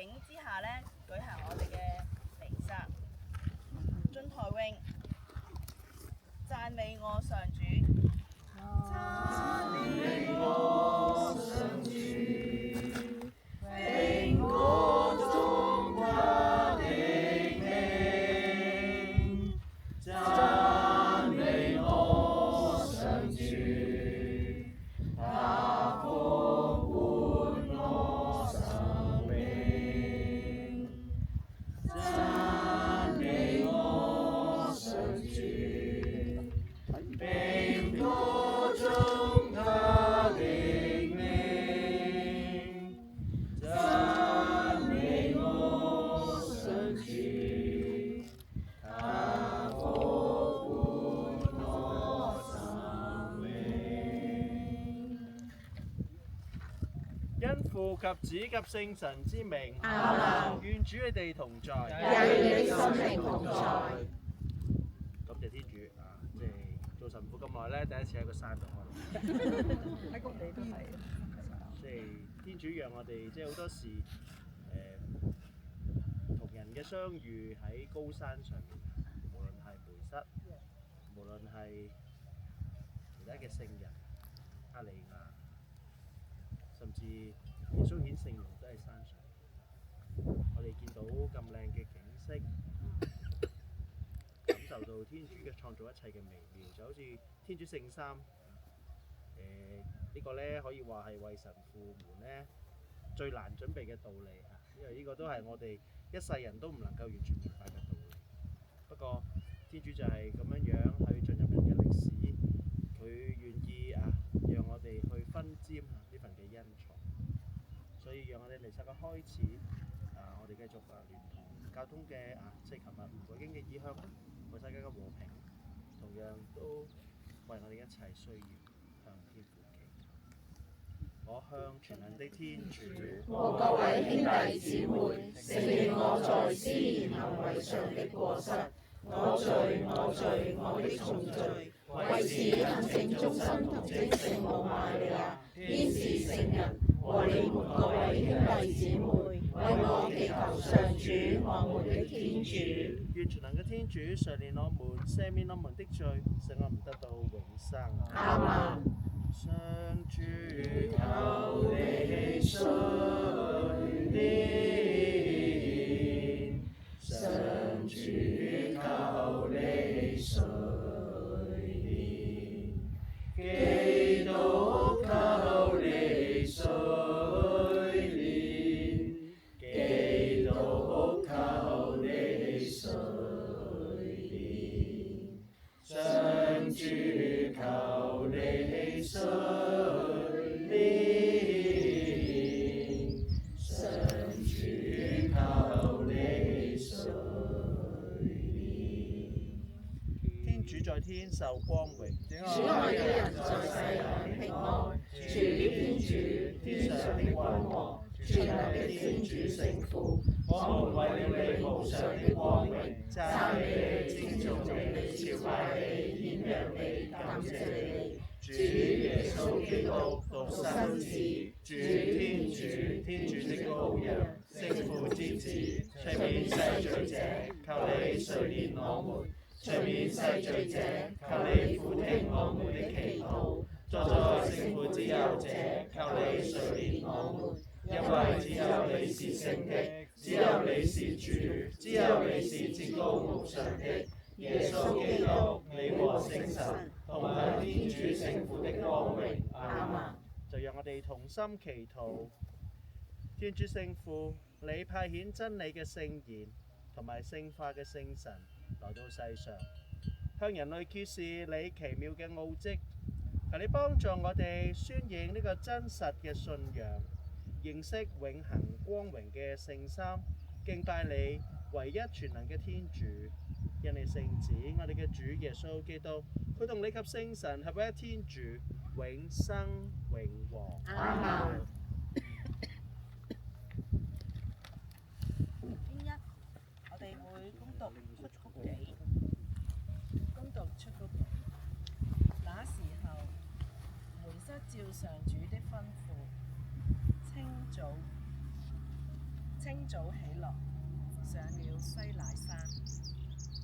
景之下咧舉行我哋嘅彌撒。進台詠，讚美我上主。讚美我上主，並歌頌他的名。讚美我上主，他復活我生命。讚美我上主，並歌頌他的名。讚美我上主，他復活我生命。因父及子及聖神之名，阿們。願主你哋同在，也與你心靈同在。感謝天主啊！即係做神父咁耐咧，第一次喺個山度開。喺谷地都係。即係天主讓我哋即係好多時同人嘅相遇喺高山上面，無論係梅瑟，無論係其他嘅聖人，阿里亞，甚至耶穌顯聖容都喺山上。我哋見到咁靚嘅景色，感受到天主嘅創造一切嘅微妙，就好似天主聖三。呢個咧可以話係為神父們咧最難準備嘅道理嚇，因為呢個都係我哋一世人都唔能夠完全明白嘅道理。不過天主就係咁樣樣去進入人嘅歷史，佢願意讓我哋去分沾呢份嘅恩寵，所以讓我哋彌撒嘅開始我哋繼續聯同教宗嘅即係琴日回經嘅意向，為世界嘅和平，同樣都為我哋一切需要向天父祈求。我向全能的天主和各位兄弟姊妹承認我在思言行為上的過失，我罪，我的重罪。為此懇請終身同證聖母瑪利亞、天使聖人和你們各位兄弟姊妹，為我祈求上主我們的天主。願全能嘅天主垂憐我們，赦免我們的罪，使我們得到永生。阿們。上主求你垂憐，上主求你垂憐，基督求你垂憐，基督求你垂憐，上主求你垂憐，上主求你垂憐。天主在天受光榮，主愛的人在世享平安。主天主，天上的君王，全能的天主聖父，我們為了你無上的光榮，讚美你、稱頌你、朝拜你、顯揚你、感謝你。主耶穌基督獨生子，主天主，天主的羔羊，聖父之子，除免世罪者，求你垂憐我們；除免世罪者，求你俯聽我們的祈禱；坐在聖父之右者，求你垂憐我們。因為只有你是聖的，只有你是主，只有你是至高無上的。耶穌基督，你和聖神同享天主聖父的光榮。阿們。就讓我哋同心祈禱。天主聖父，你派遣真理嘅聖言同埋聖化嘅聖神來到世上，向人類揭示你奇妙嘅奧蹟。求你幫助我哋宣認呢個真實嘅信仰，認識永恆光榮嘅聖三，敬拜你唯一全能嘅天主。因你聖子，我哋嘅主耶穌基督，佢同你及聖神合一天主，永生永王。阿們。邊一，我哋會恭讀出谷記，恭讀出谷記。那時候，梅瑟照上主的吩咐，清早清早起來，上了西乃山，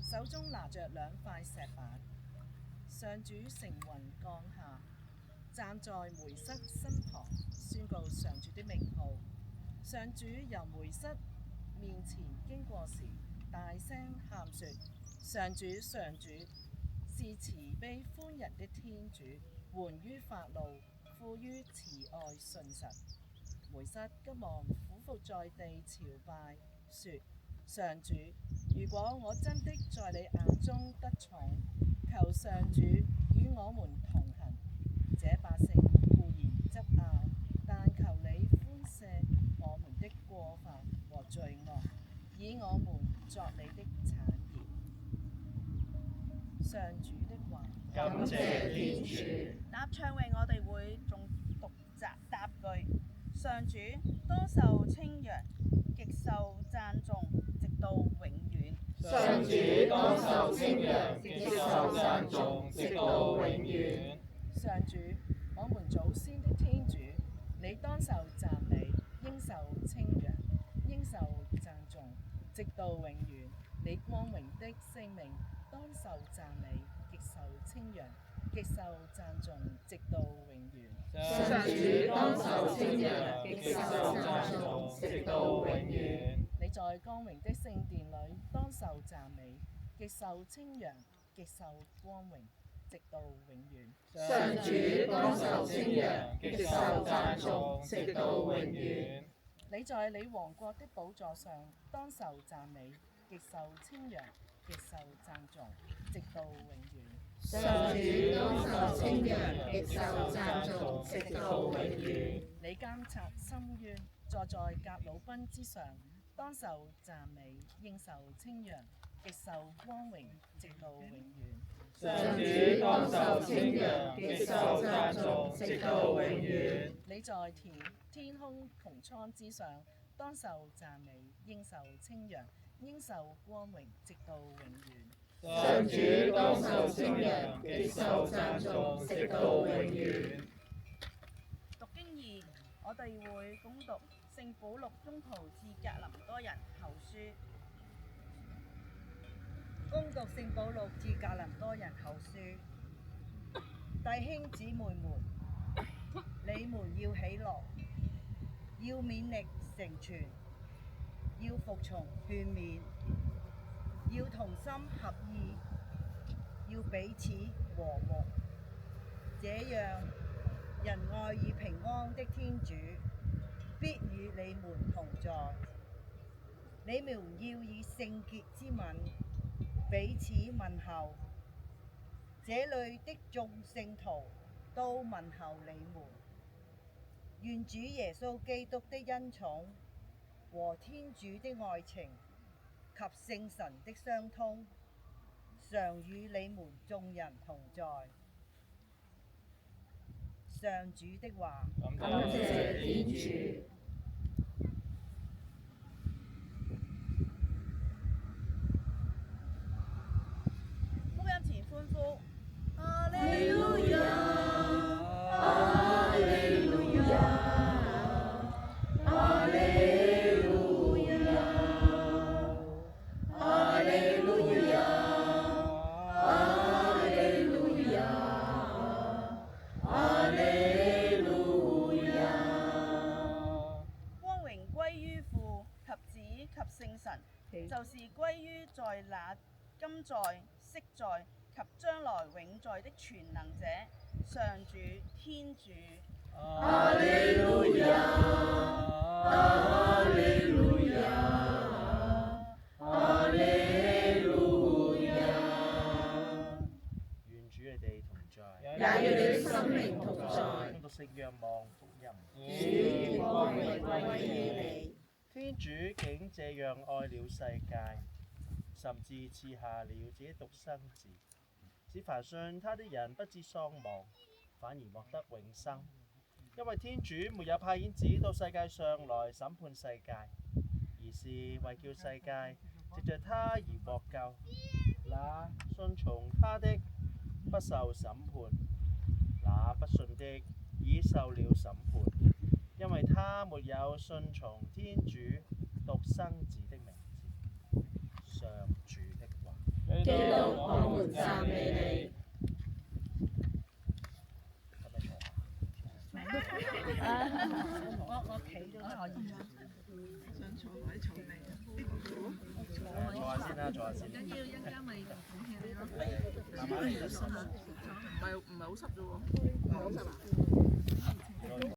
手中拿着2塊石板。上主乘雲降下，站在梅瑟身旁，宣告上主的名號。上主由梅瑟面前經過時，大聲喊說：上主，上主，是慈悲寬仁的天主，緩於發怒，富於慈愛信實。梅瑟急忙俯伏在地朝拜，說：上主，如果我真的在你眼中得寵，求上主與我們同行。這百姓固然執拗，但求你寬赦我們的過犯和罪惡，以我們作你的產業。上主的話。感謝天主。答唱詠我哋會誦讀答句。上主多受稱揚，極受讚頌，直到永遠。上主多受稱揚，極受讚頌，直到永遠。上主，我們祖先的天主，你當受讚美，應受稱揚，應受讚頌，直到永遠。你光榮的聖名當受讚美，極受稱揚，極受讚頌，直到永遠。上主當受稱揚，極受讚頌，直到永遠。你在光榮的聖殿裏當受讚美，極受稱揚，極受光榮，直到永遠。上主當受稱揚，極受讚頌，直到永遠。你在你王國的寶座上當受讚美，極受稱揚，極受讚頌，直到永遠。上主當受稱揚，極受讚頌，直到永遠。你監察深淵，坐在革魯賓之上，當受讚美，應受稱揚，極受光榮，直到永遠。上主當受稱揚，極受讚頌，直到永遠。你在天空穹蒼之上，當受讚美，應受稱揚，應受光榮，直到永遠。上主當受稱揚，極受讚頌，直到永遠。讀經2，我哋會恭讀聖保祿宗徒致格林多人後書。恭讀聖保祿致格林多人後書，弟兄姊妹們，你們要喜樂，要勉力成全，要服從勸勉，要同心合意，要彼此和睦，這樣仁愛與平安的天主必與你們同在。你們要以聖潔之吻彼此問候，這裏的眾聖徒都問候你們。願主耶穌基督的恩寵和天主的愛情及聖神的相通，常與你們眾人同在。上主的話。感謝天主。福音前歡呼，哈利路亞，哈利路亞，哈利路亞，哈利路亞，哈利路亞，哈利路亞。光榮歸於父及子及聖神，就是歸於在那今在、昔在及將來永在的全能者，上主天主。哈利路亞，哈利路亞，哈利路亞。願主你哋同在，也與你生命同在。恭讀聖若望福音。主光榮歸於你。天主竟這樣愛了世界，甚至賜下了自己獨生子，使凡信他的人不致喪亡，反而獲得永生。因為天主沒有派遣子到世界上來審判世界，而是為叫世界藉着他而獲救。那信從他的不受審判，那不信的已受了審判，因為他沒有信從天主獨生子的名字。上主的話。基督，我們讚美你。我企咗可以。想坐位坐未啊？坐下先啦，坐下先。緊要一間咪講起你咯。慢慢嚟。唔係好濕啫喎。唔係好濕啊？